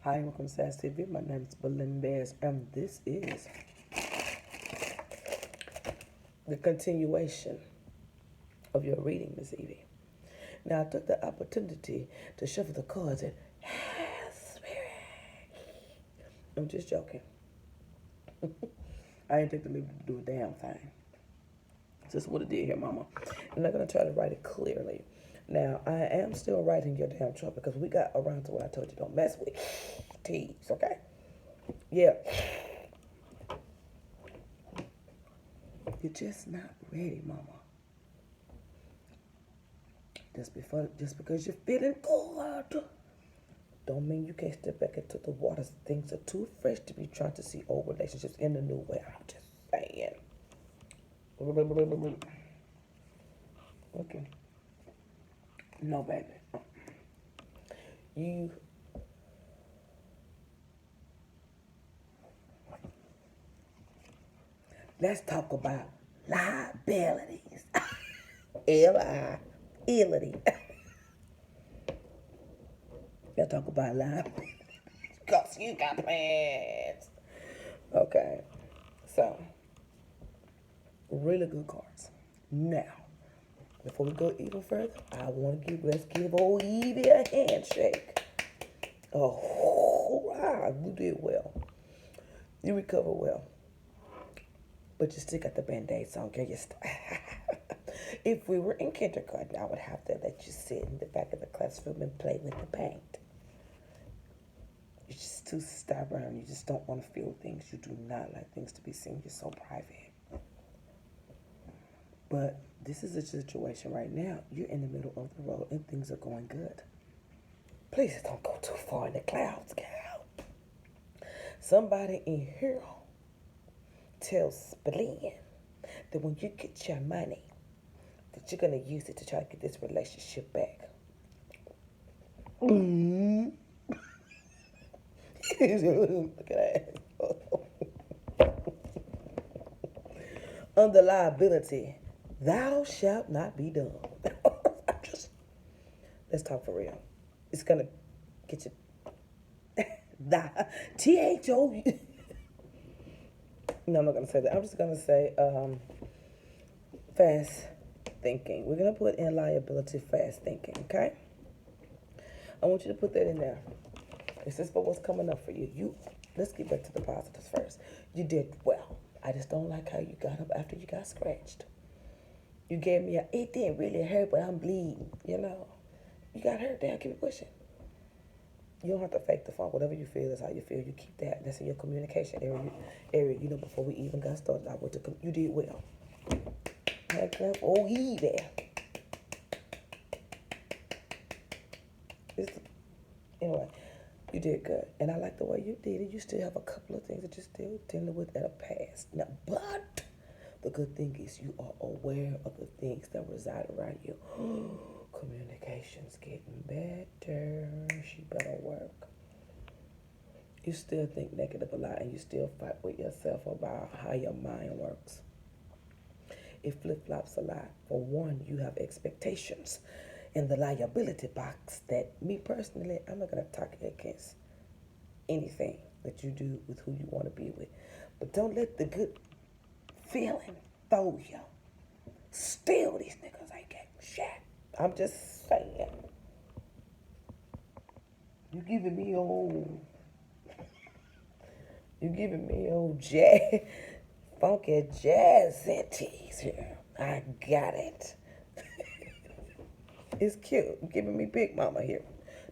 Hi, welcome to SAS TV. My name is Belinda, and this is the continuation of your reading, Miss Evie. Now, I took the opportunity to shuffle the cards and I'm just joking. I didn't take the liberty to do a damn thing. Just what it did here, Mama. I'm not gonna try to write it clearly. Now, I am still writing your damn trouble because we got around to what I told you don't mess with T's, okay? Yeah. You're just not ready, Mama. Just because you're feeling good, don't mean you can't step back into the waters. Things are too fresh to be trying to see old relationships in the new way. I'm just saying. Okay. No, baby. You. Let's talk about liabilities. L-I-ility. Let's talk about liabilities. Because you got plans. Okay. So, really good cards. Now, before we go even further, let's give old Evie a handshake. Oh, wow, you did well. You recovered well. But you still got the band-aids on, girl. If we were in kindergarten, I would have to let you sit in the back of the classroom and play with the paint. You're just too stubborn. You just don't want to feel things. You do not like things to be seen. You're so private. But this is a situation right now. You're in the middle of the road and things are going good. Please don't go too far in the clouds, girl. Somebody in here tells Spleen that when you get your money, that you're going to use it to try to get this relationship back. Mm-hmm. Look at that. Under liability, thou shalt not be done. Let's talk for real. It's going to get you. T-H-O. No, I'm not going to say that. I'm just going to say fast thinking. We're going to put in liability, fast thinking, okay? I want you to put that in there. This is for what's coming up for you. Let's get back to the positives first. You did well. I just don't like how you got up after you got scratched. You gave me it didn't really hurt, but I'm bleeding, You got hurt, damn, keep it pushing. You don't have to fake the funk. Whatever you feel is how you feel. You keep that. That's in your communication area. Before we even got started, you did well. Oh, he there. Anyway, you did good. And I like the way you did it. You still have a couple of things that you're still dealing with at a past. Now, but the good thing is you are aware of the things that reside around you. Communication's getting better. She better work. You still think negative a lot and you still fight with yourself about how your mind works. It flip-flops a lot. For one, you have expectations in the liability box that me personally, I'm not going to talk against anything that you do with who you want to be with. But don't let the good feeling throw you. Still, these niggas ain't getting shit. I'm just saying. You giving me old jazz, funky jazz tease here. I got it. It's cute. You're giving me big mama here.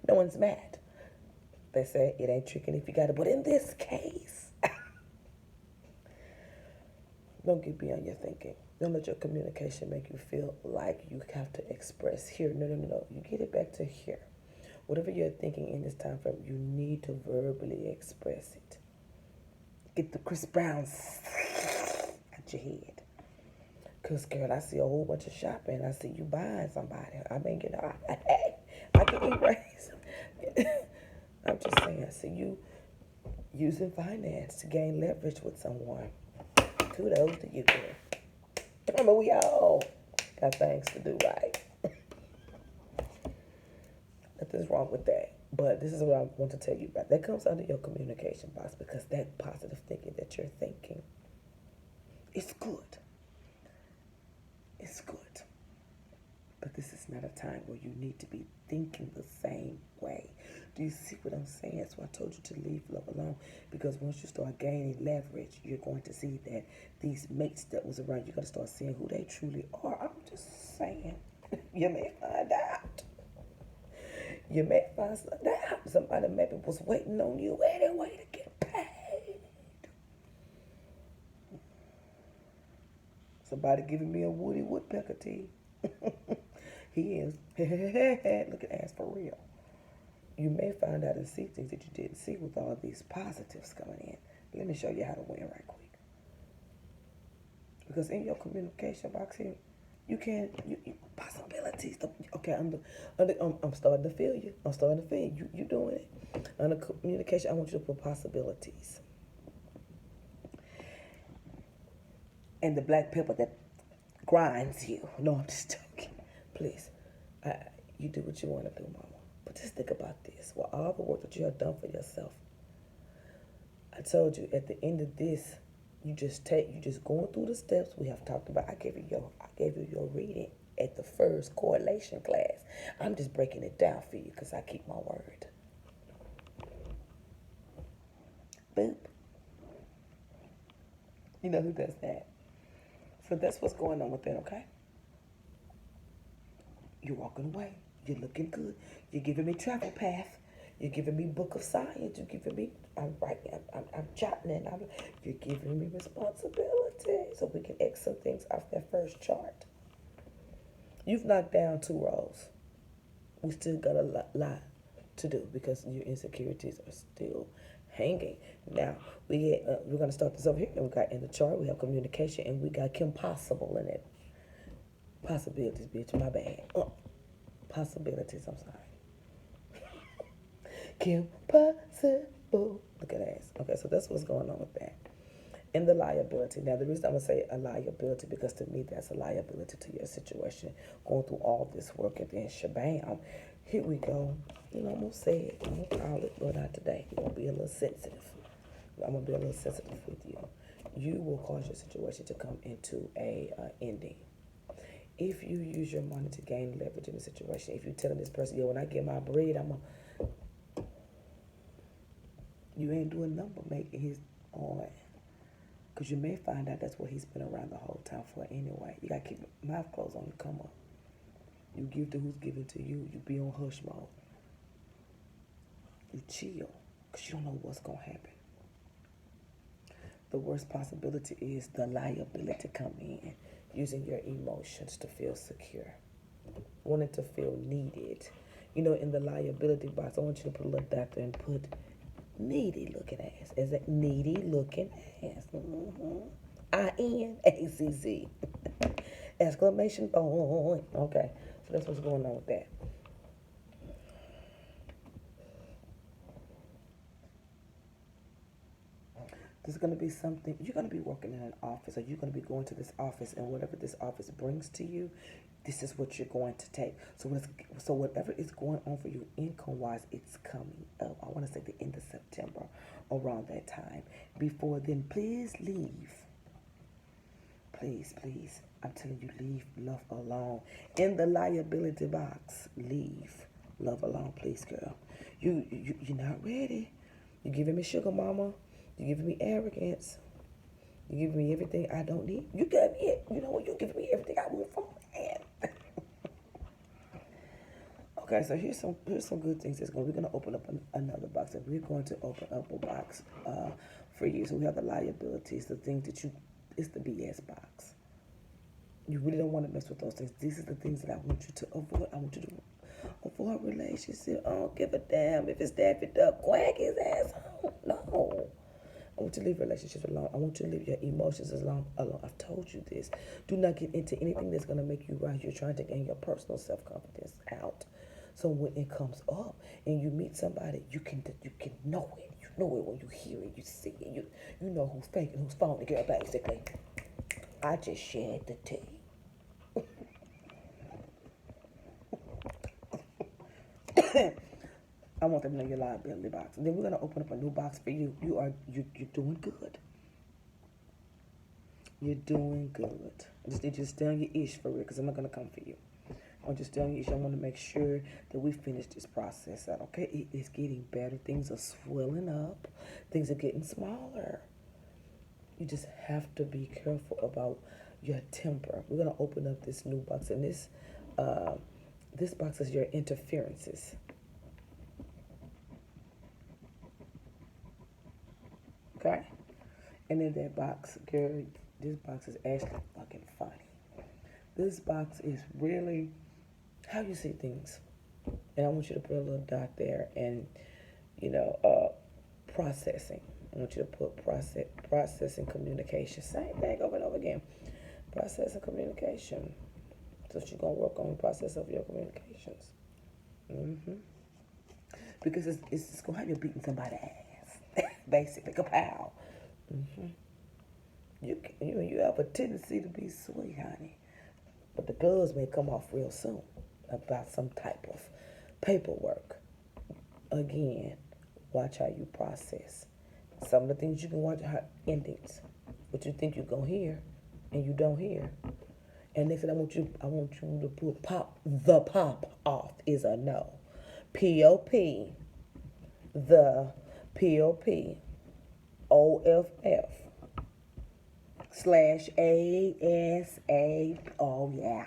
No one's mad. They say it ain't tricking if you got it. But in this case, don't get beyond your thinking. Don't let your communication make you feel like you have to express here. No. You get it back to here. Whatever you're thinking in this time frame, you need to verbally express it. Get the Chris Browns out your head. Because, girl, I see a whole bunch of shopping. I see you buying somebody. I mean, I can erase. I'm just saying, I see you using finance to gain leverage with someone. Kudos to you, girl. I mean, we all got things to do, right? Nothing's wrong with that. But this is what I want to tell you about. That comes under your communication box because that positive thinking that you're thinking is good. It's good. But this is not a time where you need to be thinking the same way. Do you see what I'm saying? That's why I told you to leave love alone. Because once you start gaining leverage, you're going to see that these mates that was around, you're going to start seeing who they truly are. I'm just saying. You may find out. You may find out somebody maybe was waiting on you anyway to get paid. Somebody giving me a Woody Woodpecker tea. He is. Look at ass for real. You may find out and see things that you didn't see with all these positives coming in. Let me show you how to win right quick. Because in your communication box here, you can possibilities. Okay, I'm starting to feel you. I'm starting to feel you. You doing it. Under communication, I want you to put possibilities. And the black pepper that grinds you. No, I'm just joking. Please, you do what you want to do, mama. But just think about this. Well, all the work that you have done for yourself. I told you at the end of this, you just going through the steps we have talked about. I gave you your reading at the first correlation class. I'm just breaking it down for you because I keep my word. Boop. You know who does that? So that's what's going on with that, okay? You're walking away. You're looking good. You're giving me travel path. You're giving me book of science. You're giving me, I'm writing, I'm jotting it. You're giving me responsibility so we can X some things off that first chart. You've knocked down 2 rows. We still got a lot to do because your insecurities are still hanging. Now, we're going to start this over here. And we got in the chart, we have communication, and we got Kim Possible in it. Possibilities, bitch, my bad. Possibilities, I'm sorry. Kim Possible. Look at that. Okay, so that's what's going on with that. And the liability. Now, the reason I'm going to say a liability, because to me, that's a liability to your situation. Going through all this work and then shabam. Here we go. You know, I'm going to say it. I'm going to call it, but not today. You're going to be a little sensitive. I'm going to be a little sensitive with you. You will cause your situation to come into a ending. If you use your money to gain leverage in the situation, if you're telling this person, yo, when I get my bread, you ain't doing number making his on. Because you may find out that's what he's been around the whole time for anyway. You got to keep your mouth closed on the come up. You give to who's giving to you. You be on hush mode. You chill because you don't know what's going to happen. The worst possibility is the liability come in, using your emotions to feel secure, wanting to feel needed. You know, in the liability box, I want you to put a little dot there and put needy looking ass. Is it needy looking ass? INACC. Exclamation point. Okay, so that's what's going on with that. There's going to be something, you're going to be working in an office, or you're going to be going to this office, and whatever this office brings to you, this is what you're going to take. So whatever is going on for you income-wise, it's coming up. I want to say the end of September, around that time. Before then, please leave. Please, please. I'm telling you, leave love alone. In the liability box, leave love alone, please, girl. You're not ready. You're giving me sugar mama. You're giving me arrogance. You're giving me everything I don't need. You got me it. You know what? You're giving me everything I want from a man. Okay, so here's some good things. We're gonna open up another box, and we're going to open up a box for you. So we have the liabilities, the things that it's the BS box. You really don't want to mess with those things. These are the things that I want you to avoid. I want you to avoid relationship. I don't give a damn if it's Daffy Duck, quack his ass home. No. I want you to leave relationships alone. I want you to leave your emotions alone. I've told you this. Do not get into anything that's going to make you rise. You're trying to gain your personal self-confidence out. So when it comes up and you meet somebody, you can know it. You know it when you hear it, you see it. You know who's fake and who's phony, girl, basically. I just shared the tea. I I want them to know your liability box. And then we're gonna open up a new box for you. You're doing good. You're doing good. I just need you to stay on your ish for real, because I'm not gonna come for you. I want you to stay on your ish. I want to make sure that we finish this process out. Okay, it is getting better. Things are swelling up. Things are getting smaller. You just have to be careful about your temper. We're gonna open up this new box, and this box is your interferences. Okay, and in that box, girl, this box is actually fucking funny. This box is really how you see things, and I want you to put a little dot there, and you know, processing. I want you to put processing communication. Same thing over and over again. Processing communication. So you're gonna work on the process of your communications. Because it's gonna have you beating somebody's ass, basically, kapow. You have a tendency to be sweet, honey, but the gloves may come off real soon about some type of paperwork. Again, watch how you process. Some of the things you can watch are endings, what you think you're gonna hear, and you don't hear. And next thing I want you to put pop off is a no. P-O-P, the P-O-P, O-F-F, /A-S-A, oh yeah.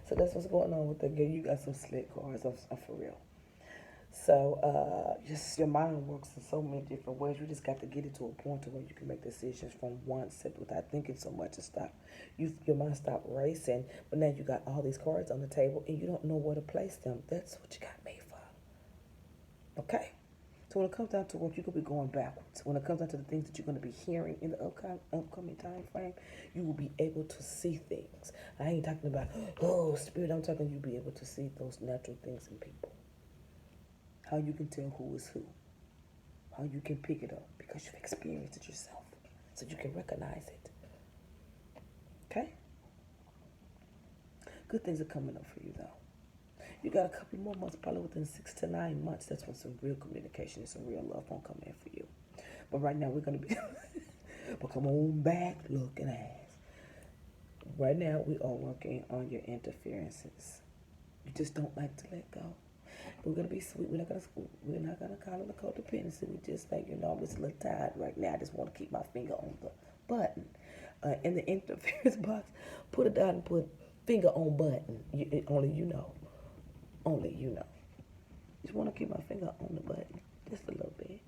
So that's what's going on with the girl. You got some slick cards, I'm for real. So just your mind works in so many different ways. You just got to get it to a point to where you can make decisions from one set without thinking so much and stop. Your mind stop racing, but now you got all these cards on the table and you don't know where to place them. That's what you got made for. Okay? So when it comes down to work, you could be going backwards. When it comes down to the things that you're going to be hearing in the upcoming time frame, you will be able to see things. I ain't talking about, oh, spirit. I'm talking you'll be able to see those natural things in people. How you can tell who is who. How you can pick it up because you've experienced it yourself. So you can recognize it. Okay? Good things are coming up for you though. You got a couple more months, probably within 6 to 9 months. That's when some real communication and some real love won't come in for you. But right now we're going to be, but come on back, looking ass. Right now we are working on your interferences. You just don't like to let go. We're gonna be sweet. We're not gonna call it a codependency. We just like, I'm just a little tired right now. I just want to keep my finger on the button. In the interference box, put it down and put finger on button. Only you know. Only you know. Just want to keep my finger on the button, just a little bit,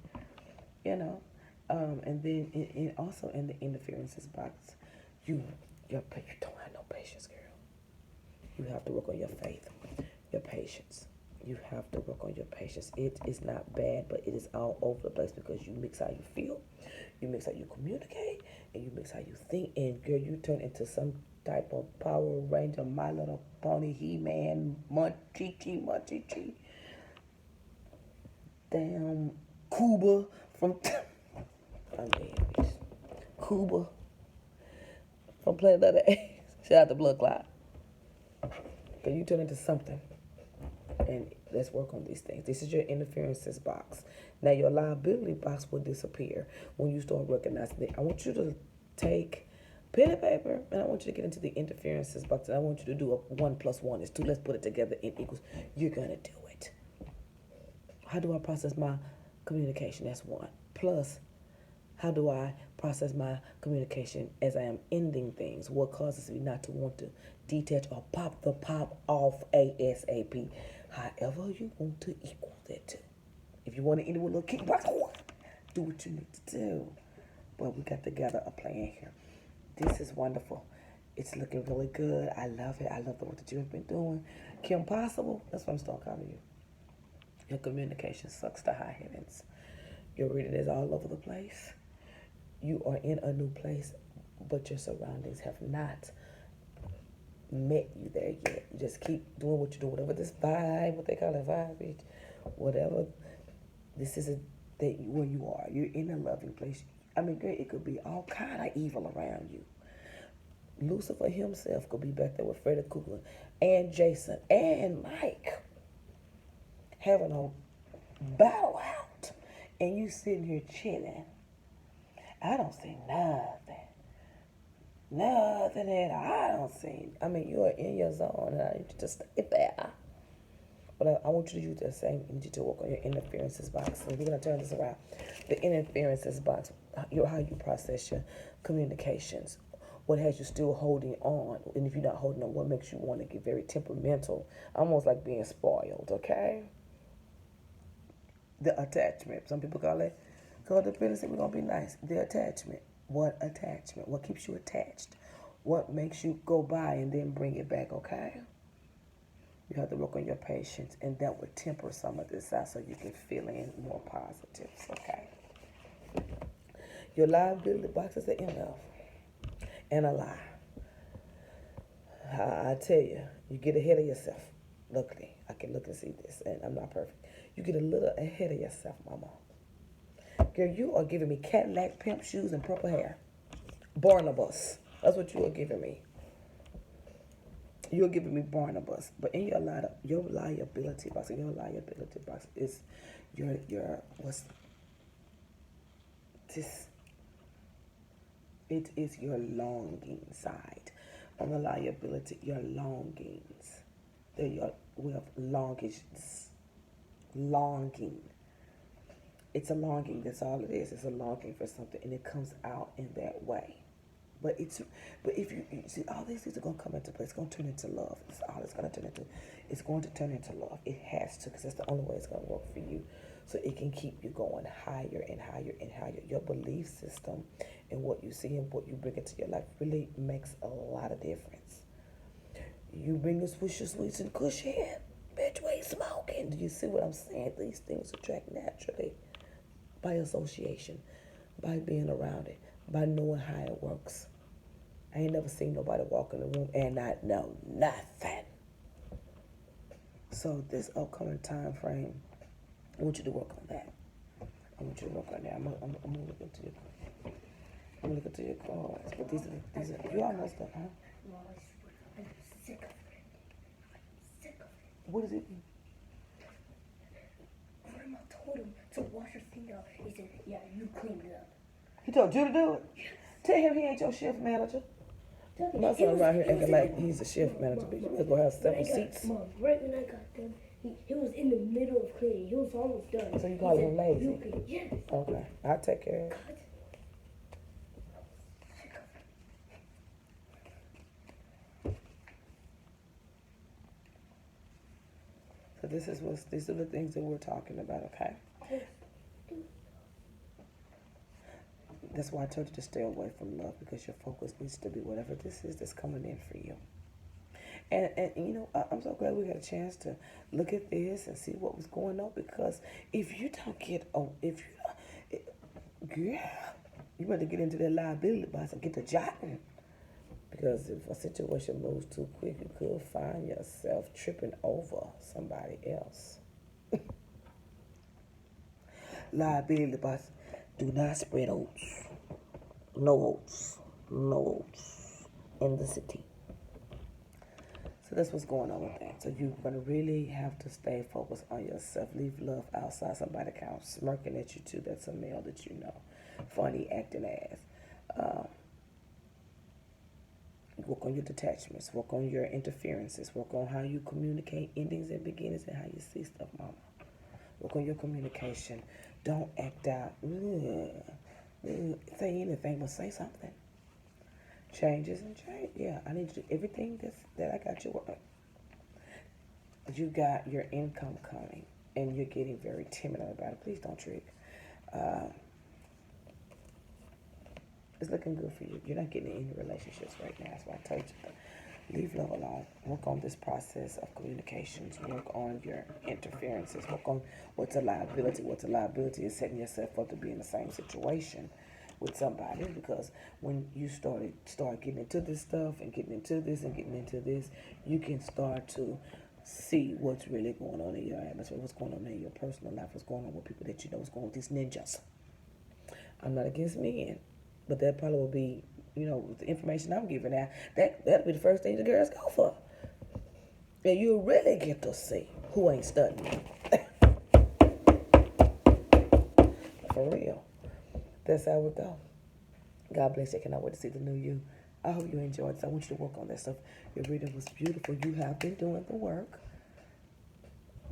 And then also in the interferences box, you don't have no patience, girl. You have to work on your faith, your patience. You have to work on your patience. It is not bad, but it is all over the place because you mix how you feel, you mix how you communicate, and you mix how you think. And girl, you turn into some type of Power Ranger, My Little Pony, He-Man, Munchie, damn Cuba from I'm dead, Cuba from Planet of the Apes. Shout out to Blood Clot. Okay, you turn into something. And let's work on these things. This is your interferences box. Now your liability box will disappear when you start recognizing it. I want you to take pen and paper, and I want you to get into the interferences box. And I want you to do a 1 + 1 is 2. Let's put it together in equals. You're gonna do it. How do I process my communication? That's 1. Plus, how do I process my communication as I am ending things? What causes me not to want to detach or pop the pop off ASAP? However you want to equal that to. If you want to end it with a little kickbox, do what you need to do. But we got to gather a plan here. This is wonderful. It's looking really good. I love it. I love the work that you have been doing. Kim Possible, that's what I'm still calling you. Your communication sucks to high heavens. Your reading is all over the place. You are in a new place, but your surroundings have not met you there yet. You just keep doing what you do, whatever this vibe, what they call it, vibe, whatever. This is where you are. You're in a loving place. I mean, girl, it could be all kind of evil around you. Lucifer himself could be back there with Freddy Krueger and Jason and Mike. having a battle out, and you sitting here chilling. I don't see nothing. Nothing at all. I don't see. I mean, you are in your zone, and I need you to stay there. But I want you to use that same energy to work on your interferences box. So we're going to turn this around. The interferences box, how you process your communications. What has you still holding on? And if you're not holding on, what makes you want to get very temperamental? Almost like being spoiled, okay? The attachment. Some people call it codependency. We're going to be nice. The attachment. What attachment? What keeps you attached? What makes you go by and then bring it back, okay? You have to work on your patience, and that would temper some of this out so you can feel in more positives, okay? Your liability box is an MF and a lie. I tell you, you get ahead of yourself. Luckily, I can look and see this, and I'm not perfect. You get a little ahead of yourself, mama. Girl, you are giving me Cadillac pimp shoes and purple hair. Barnabas. That's what you are giving me. You're giving me Barnabas, but in your liability box, is your what's this? It is your longing side. On the liability, your longings. We have longing. It's a longing. That's all it is. It's a longing for something, and it comes out in that way. But if you see, all these things are going to come into play. It's going to turn into love. That's all it's going to turn into. It's going to turn into love. It has to, because that's the only way it's going to work for you. So it can keep you going higher and higher and higher. Your belief system and what you see and what you bring into your life really makes a lot of difference. You bring the swisher sweets and kush head. Bitch, we ain't smoking. Do you see what I'm saying? These things attract naturally by association, by being around it, by knowing how it works. I ain't never seen nobody walk in the room and not know nothing. So this upcoming time frame, I want you to work on that. I want you to work on that. I'm gonna look into your cards. But these are you almost done, huh? No, I'm sick of it. I'm sick of it. What does it mean? Grandma told him to wash her thing out. He said, yeah, you clean it up. He told you to do it? Yes. Tell him he ain't your shift manager. My son around here acting like he's a shift manager, but you better go have several seats. Mom, right when I got done, he was in the middle of cleaning. He was almost done. So you call him lazy? Yes. Okay, I'll take care of it. So these are the things that we're talking about, okay? That's why I told you to stay away from love, because your focus needs to be whatever this is that's coming in for you. And you know, I'm so glad we got a chance to look at this and see what was going on, because if you don't get, you better get into that liability box and get to jotting. Because if a situation moves too quick, you could find yourself tripping over somebody else. Liability box. Do not spread oats. No oats. No oats in the city. So that's what's going on with that. So you're going to really have to stay focused on yourself. Leave love outside. Somebody kind of smirking at you too. That's a male that you know. Funny acting ass. Work on your detachments. Work on your interferences. Work on how you communicate endings and beginnings and how you see stuff, mama. Work on your communication. Don't act out. Say anything, but say something. Changes and change. Yeah, I need to do everything that I got you working. You got your income coming, and you're getting very timid about it. Please don't trick. It's looking good for you. You're not getting in any relationships right now. That's why I told you to leave love alone. Work on this process of communications. Work on your interferences. Work on what's a liability. What's a liability is setting yourself up to be in the same situation with somebody, because when you start getting into this stuff and getting into this and getting into this, you can start to see what's really going on in your atmosphere, what's going on in your personal life, what's going on with people that you know, what's going on with these ninjas. I'm not against men, but that probably will be, you know, with the information I'm giving out, that'll be the first thing the girls go for. And you'll really get to see who ain't studying. For real. That's how it go. God bless you. I cannot wait to see the new you. I hope you enjoyed this. I want you to work on that stuff. Your reading was beautiful. You have been doing the work.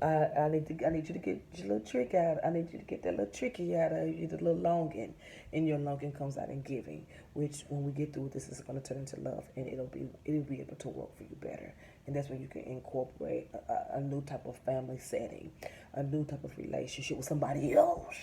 I need you to get your little trick out. I need you to get that little tricky out of you, the little longing. And your longing comes out in giving, which when we get through this is gonna turn into love and it'll be able to work for you better. And that's when you can incorporate a new type of family setting, a new type of relationship with somebody else.